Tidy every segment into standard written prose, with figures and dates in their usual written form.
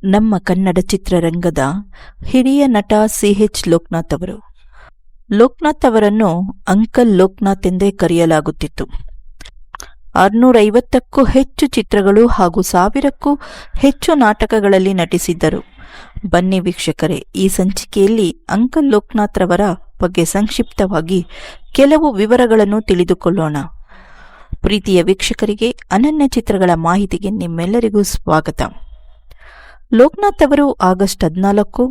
ನಮ್ಮ ಕನ್ನಡ ಚಿತ್ರರಂಗದ ಹಿರಿಯ ನಟ ಸಿ.ಎಚ್. ಲೋಕನಾಥ್ ಅವರು. ಲೋಕನಾಥ್ ಅವರನ್ನು ಅಂಕಲ್ ಲೋಕನಾಥ್ ಎಂದೇ ಕರೆಯಲಾಗುತ್ತಿತ್ತು. 650ಕ್ಕೂ ಹೆಚ್ಚು ಚಿತ್ರಗಳು ಹಾಗೂ 1000ಕ್ಕೂ ಹೆಚ್ಚು ನಾಟಕಗಳಲ್ಲಿ ನಟಿಸಿದ್ದರು. ಬನ್ನಿ ವೀಕ್ಷಕರೇ, ಈ ಸಂಚಿಕೆಯಲ್ಲಿ ಅಂಕಲ್ ಲೋಕನಾಥ್ ರವರ ಬಗ್ಗೆ ಸಂಕ್ಷಿಪ್ತವಾಗಿ ಕೆಲವು ವಿವರಗಳನ್ನು ತಿಳಿದುಕೊಳ್ಳೋಣ. ಪ್ರೀತಿಯ ವೀಕ್ಷಕರಿಗೆ, ಅನನ್ಯ ಚಿತ್ರಗಳ ಮಾಹಿತಿಗೆ ನಿಮ್ಮೆಲ್ಲರಿಗೂ ಸ್ವಾಗತ. ಲೋಕನಾಥ್ ಅವರು ಆಗಸ್ಟ್ 14,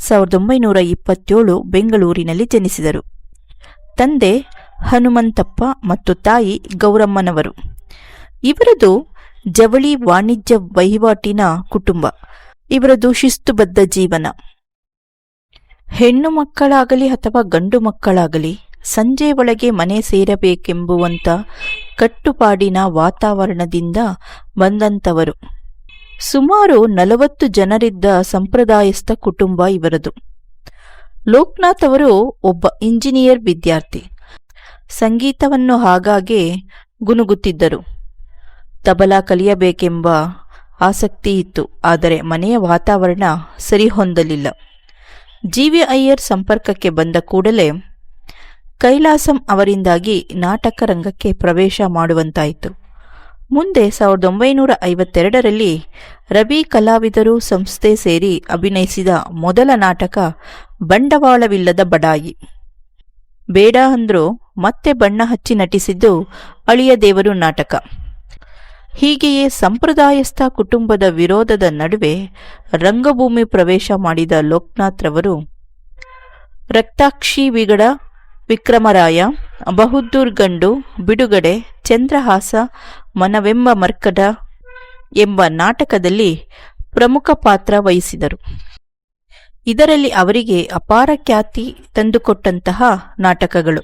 1927 ಬೆಂಗಳೂರಿನಲ್ಲಿ ಜನಿಸಿದರು. ತಂದೆ ಹನುಮಂತಪ್ಪ ಮತ್ತು ತಾಯಿ ಗೌರಮ್ಮನವರು. ಇವರದು ಜವಳಿ ವಾಣಿಜ್ಯ ವಹಿವಾಟಿನ ಕುಟುಂಬ. ಇವರದು ಶಿಸ್ತುಬದ್ಧ ಜೀವನ. ಹೆಣ್ಣು ಮಕ್ಕಳಾಗಲಿ ಅಥವಾ ಗಂಡು ಮಕ್ಕಳಾಗಲಿ ಸಂಜೆ ಒಳಗೆ ಮನೆ ಸೇರಬೇಕೆಂಬುವಂಥ ಕಟ್ಟುಪಾಡಿನ ವಾತಾವರಣದಿಂದ ಬಂದಂಥವರು. ಸುಮಾರು 40 ಜನರಿದ್ದ ಸಂಪ್ರದಾಯಸ್ಥ ಕುಟುಂಬ ಇವರದು. ಲೋಕನಾಥ್ ಅವರು ಒಬ್ಬ ಇಂಜಿನಿಯರ್ ವಿದ್ಯಾರ್ಥಿ. ಸಂಗೀತವನ್ನು ಆಗಾಗ್ಗೆ ಗುನುಗುತ್ತಿದ್ದರು. ತಬಲಾ ಕಲಿಯಬೇಕೆಂಬ ಆಸಕ್ತಿ ಇತ್ತು, ಆದರೆ ಮನೆಯ ವಾತಾವರಣ ಸರಿಹೊಂದಲಿಲ್ಲ. ಜಿ.ವಿ. ಅಯ್ಯರ್ ಸಂಪರ್ಕಕ್ಕೆ ಬಂದ ಕೂಡಲೇ ಕೈಲಾಸಂ ಅವರಿಂದಾಗಿ ನಾಟಕ ರಂಗಕ್ಕೆ ಪ್ರವೇಶ ಮಾಡುವಂತಾಯಿತು. ಮುಂದೆ 1952ರಲ್ಲಿ ರವಿ ಕಲಾವಿದರು ಸಂಸ್ಥೆ ಸೇರಿ ಅಭಿನಯಿಸಿದ ಮೊದಲ ನಾಟಕ ಬಂಡವಾಳವಿಲ್ಲದ ಬಡಾಯಿ. ಬೇಡ ಅಂದ್ರೂ ಮತ್ತೆ ಬಣ್ಣ ಹಚ್ಚಿ ನಟಿಸಿದ್ದು ಅಳಿಯ ದೇವರು ನಾಟಕ. ಹೀಗೆಯೇ ಸಂಪ್ರದಾಯಸ್ಥ ಕುಟುಂಬದ ವಿರೋಧದ ನಡುವೆ ರಂಗಭೂಮಿ ಪ್ರವೇಶ ಮಾಡಿದ ಲೋಕನಾಥ್ ರವರು ರಕ್ತಾಕ್ಷಿ ವಿಗಡ, ವಿಕ್ರಮರಾಯ, ಬಹುದ್ದೂರ್ ಗಂಡು, ಬಿಡುಗಡೆ, ಚಂದ್ರಹಾಸ, ಮನವೆಂಬ ಮರ್ಕಟ ಎಂಬ ನಾಟಕದಲ್ಲಿ ಪ್ರಮುಖ ಪಾತ್ರ ವಹಿಸಿದರು. ಇದರಲ್ಲಿ ಅವರಿಗೆ ಅಪಾರ ಖ್ಯಾತಿ ತಂದುಕೊಟ್ಟಂತಹ ನಾಟಕಗಳು.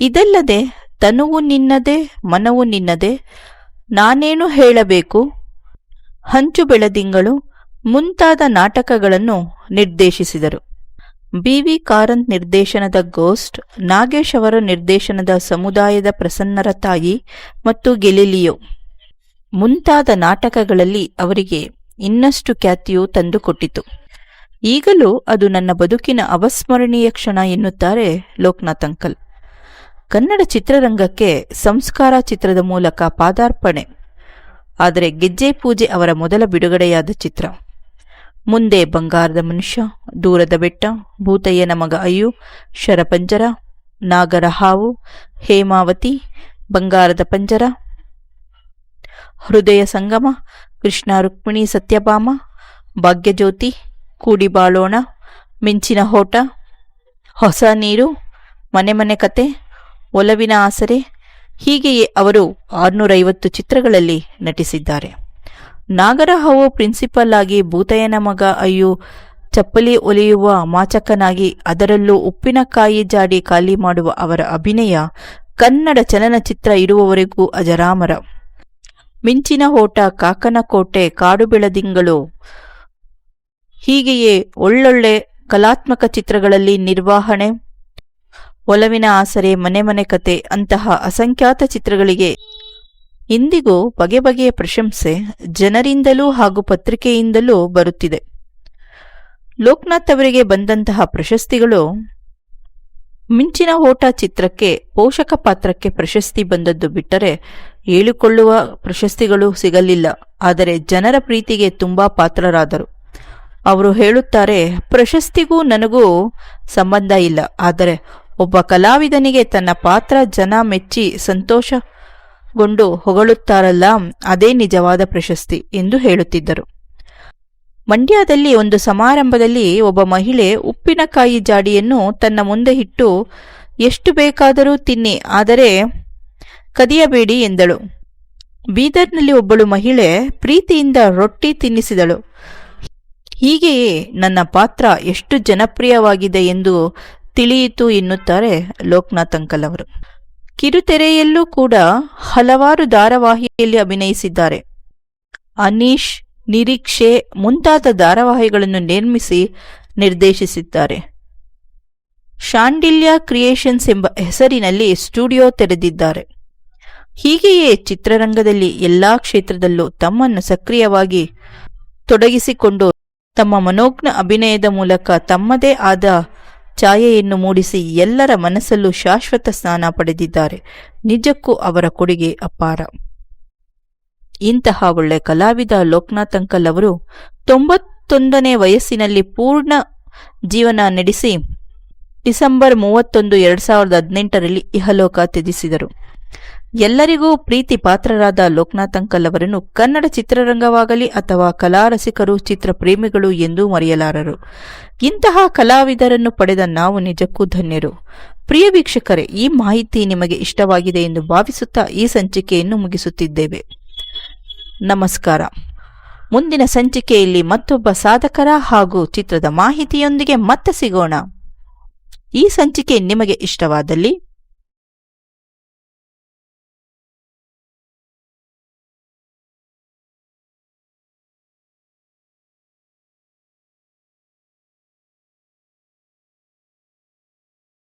ಇದಲ್ಲದೆ ತನುವು ನಿನ್ನದೆ, ಮನವು ನಿನ್ನದೆ, ನಾನೇನು ಹೇಳಬೇಕು, ಹಂಚು ಬೆಳದಿಂಗಳು ಮುಂತಾದ ನಾಟಕಗಳನ್ನು ನಿರ್ದೇಶಿಸಿದರು. ಬಿ.ವಿ. ಕಾರಂತ್ ನಿರ್ದೇಶನದ ಗೋಸ್ಟ್, ನಾಗೇಶ್ ಅವರ ನಿರ್ದೇಶನದ ಸಮುದಾಯದ ಪ್ರಸನ್ನರ ತಾಯಿ ಮತ್ತು ಗೆಲಿಲಿಯೋ ಮುಂತಾದ ನಾಟಕಗಳಲ್ಲಿ ಅವರಿಗೆ ಇನ್ನಷ್ಟು ಖ್ಯಾತಿಯು ತಂದುಕೊಟ್ಟಿತು. ಈಗಲೂ ಅದು ನನ್ನ ಬದುಕಿನ ಅವಸ್ಮರಣೀಯ ಕ್ಷಣ ಎನ್ನುತ್ತಾರೆ ಲೋಕನಾಥ್ ಅಂಕಲ್. ಕನ್ನಡ ಚಿತ್ರರಂಗಕ್ಕೆ ಸಂಸ್ಕಾರ ಚಿತ್ರದ ಮೂಲಕ ಪಾದಾರ್ಪಣೆ. ಆದರೆ ಗೆಜ್ಜೆ ಪೂಜೆ ಅವರ ಮೊದಲ ಬಿಡುಗಡೆಯಾದ ಚಿತ್ರ. ಮುಂದೆ ಬಂಗಾರದ ಮನುಷ್ಯ, ದೂರದ ಬೆಟ್ಟ, ಭೂತಯ್ಯನ ಮಗ ಅಯ್ಯು, ಶರಪಂಜರ, ನಾಗರ ಹಾವು, ಹೇಮಾವತಿ, ಬಂಗಾರದ ಪಂಜರ, ಹೃದಯ ಸಂಗಮ, ಕೃಷ್ಣ ರುಕ್ಮಿಣಿ ಸತ್ಯಭಾಮ, ಭಾಗ್ಯಜ್ಯೋತಿ, ಕೂಡಿ ಬಾಳೋಣ, ಮಿಂಚಿನ ಹೋಟ, ಹೊಸ ನೀರು, ಮನೆ ಮನೆ ಕತೆ, ಒಲವಿನ ಆಸರೆ, ಹೀಗೆಯೇ ಅವರು 650 ಚಿತ್ರಗಳಲ್ಲಿ ನಟಿಸಿದ್ದಾರೆ. ನಾಗರ ಹಾವು ಪ್ರಿನ್ಸಿಪಲ್ ಆಗಿ, ಭೂತಯ್ಯನ ಮಗ ಅಯ್ಯು ಚಪ್ಪಲಿ ಒಲೆಯುವ ಮಾಚಕನಾಗಿ, ಅದರಲ್ಲೂ ಉಪ್ಪಿನಕಾಯಿ ಜಾಡಿ ಖಾಲಿ ಮಾಡುವ ಅವರ ಅಭಿನಯ ಕನ್ನಡ ಚಲನಚಿತ್ರ ಇರುವವರೆಗೂ ಅಜರಾಮರ. ಮಿಂಚಿನ ಓಟ, ಕಾಕನ ಕೋಟೆ, ಕಾಡು ಬೆಳದಿಂಗಳು, ಹೀಗೆಯೇ ಒಳ್ಳೊಳ್ಳೆ ಕಲಾತ್ಮಕ ಚಿತ್ರಗಳಲ್ಲಿ ನಿರ್ವಹಣೆ, ಒಲವಿನ ಆಸರೆ, ಮನೆ ಮನೆ ಕತೆ ಅಂತಹ ಅಸಂಖ್ಯಾತ ಚಿತ್ರಗಳಿಗೆ ಇಂದಿಗೂ ಬಗೆ ಬಗೆಯ ಪ್ರಶಂಸೆ ಜನರಿಂದಲೂ ಹಾಗೂ ಪತ್ರಿಕೆಯಿಂದಲೂ ಬರುತ್ತಿದೆ. ಲೋಕನಾಥ್ ಅವರಿಗೆ ಬಂದಂತಹ ಪ್ರಶಸ್ತಿಗಳು: ಮಿಂಚಿನ ಓಟ ಚಿತ್ರಕ್ಕೆ ಪೋಷಕ ಪಾತ್ರಕ್ಕೆ ಪ್ರಶಸ್ತಿ ಬಂದದ್ದು ಬಿಟ್ಟರೆ ಹೇಳಿಕೊಳ್ಳುವ ಪ್ರಶಸ್ತಿಗಳು ಸಿಗಲಿಲ್ಲ. ಆದರೆ ಜನರ ಪ್ರೀತಿಗೆ ತುಂಬಾ ಪಾತ್ರರಾದರು. ಅವರು ಹೇಳುತ್ತಾರೆ, ಪ್ರಶಸ್ತಿಗೂ ನನಗೂ ಸಂಬಂಧ ಇಲ್ಲ, ಆದರೆ ಒಬ್ಬ ಕಲಾವಿದನಿಗೆ ತನ್ನ ಪಾತ್ರ ಜನ ಮೆಚ್ಚಿ ಸಂತೋಷಗೊಂಡು ಹೊಗಳುತ್ತಾರಲ್ಲ, ಅದೇ ನಿಜವಾದ ಪ್ರಶಸ್ತಿ ಎಂದು ಹೇಳುತ್ತಿದ್ದರು. ಮಂಡ್ಯದಲ್ಲಿ ಒಂದು ಸಮಾರಂಭದಲ್ಲಿ ಒಬ್ಬ ಮಹಿಳೆ ಉಪ್ಪಿನಕಾಯಿ ಜಾಡಿಯನ್ನು ತನ್ನ ಮುಂದೆ ಇಟ್ಟು, ಎಷ್ಟು ಬೇಕಾದರೂ ತಿನ್ನಿ, ಆದರೆ ಕದಿಯಬೇಡಿ ಎಂದಳು. ಬೀದರ್ನಲ್ಲಿ ಒಬ್ಬಳು ಮಹಿಳೆ ಪ್ರೀತಿಯಿಂದ ರೊಟ್ಟಿ ತಿನ್ನಿಸಿದಳು. ಹೀಗೆಯೇ ನನ್ನ ಪಾತ್ರ ಎಷ್ಟು ಜನಪ್ರಿಯವಾಗಿದೆ ಎಂದು ತಿಳಿಯಿತು ಎನ್ನುತ್ತಾರೆ ಲೋಕನಾಥ್ ಅಂಕಲ್ ಅವರು. ಕಿರುತೆರೆಯಲ್ಲೂ ಕೂಡ ಹಲವಾರು ಧಾರಾವಾಹಿಯಲ್ಲಿ ಅಭಿನಯಿಸಿದ್ದಾರೆ. ಅನೀಶ್, ನಿರೀಕ್ಷೆ ಮುಂತಾದ ಧಾರಾವಾಹಿಗಳನ್ನು ನಿರ್ಮಿಸಿ ನಿರ್ದೇಶಿಸಿದ್ದಾರೆ. ಶಾಂಡಿಲ್ಯ ಕ್ರಿಯೇಷನ್ಸ್ ಎಂಬ ಹೆಸರಿನಲ್ಲಿ ಸ್ಟುಡಿಯೋ ತೆರೆದಿದ್ದಾರೆ. ಹೀಗೆಯೇ ಚಿತ್ರರಂಗದಲ್ಲಿ ಎಲ್ಲಾ ಕ್ಷೇತ್ರದಲ್ಲೂ ತಮ್ಮನ್ನು ಸಕ್ರಿಯವಾಗಿ ತೊಡಗಿಸಿಕೊಂಡು ತಮ್ಮ ಮನೋಜ್ಞ ಅಭಿನಯದ ಮೂಲಕ ತಮ್ಮದೇ ಆದ ಛಾಯೆಯನ್ನು ಮೂಡಿಸಿ ಎಲ್ಲರ ಮನಸ್ಸಲ್ಲೂ ಶಾಶ್ವತ ಸ್ಥಾನ ಪಡೆದಿದ್ದಾರೆ. ನಿಜಕ್ಕೂ ಅವರ ಕೊಡುಗೆ ಅಪಾರ. ಇಂತಹ ಒಳ್ಳೆ ಕಲಾವಿದ ಲೋಕನಾಥ್ ಅಂಕಲ್ ಅವರು 91ನೇ ವಯಸ್ಸಿನಲ್ಲಿ ಪೂರ್ಣ ಜೀವನ ನಡೆಸಿ ಡಿಸೆಂಬರ್ 31, 2018ರಲ್ಲಿ ಇಹಲೋಕ ತ್ಯಜಿಸಿದರು. ಎಲ್ಲರಿಗೂ ಪ್ರೀತಿ ಪಾತ್ರರಾದ ಲೋಕನಾಥ್ ಅಂಕಲ್ ಅವರನ್ನು ಕನ್ನಡ ಚಿತ್ರರಂಗವಾಗಲಿ ಅಥವಾ ಕಲಾರಸಿಕರು, ಚಿತ್ರಪ್ರೇಮಿಗಳು ಎಂದೂ ಮರೆಯಲಾರರು. ಇಂತಹ ಕಲಾವಿದರನ್ನು ಪಡೆದ ನಾವು ನಿಜಕ್ಕೂ ಧನ್ಯರು. ಪ್ರಿಯ ವೀಕ್ಷಕರೇ, ಈ ಮಾಹಿತಿ ನಿಮಗೆ ಇಷ್ಟವಾಗಿದೆ ಎಂದು ಭಾವಿಸುತ್ತಾ ಈ ಸಂಚಿಕೆಯನ್ನು ಮುಗಿಸುತ್ತಿದ್ದೇವೆ. ನಮಸ್ಕಾರ. ಮುಂದಿನ ಸಂಚಿಕೆಯಲ್ಲಿ ಮತ್ತೊಬ್ಬ ಸಾಧಕರ ಹಾಗೂ ಚಿತ್ರದ ಮಾಹಿತಿಯೊಂದಿಗೆ ಮತ್ತೆ ಸಿಗೋಣ. ಈ ಸಂಚಿಕೆ ನಿಮಗೆ ಇಷ್ಟವಾದಲ್ಲಿ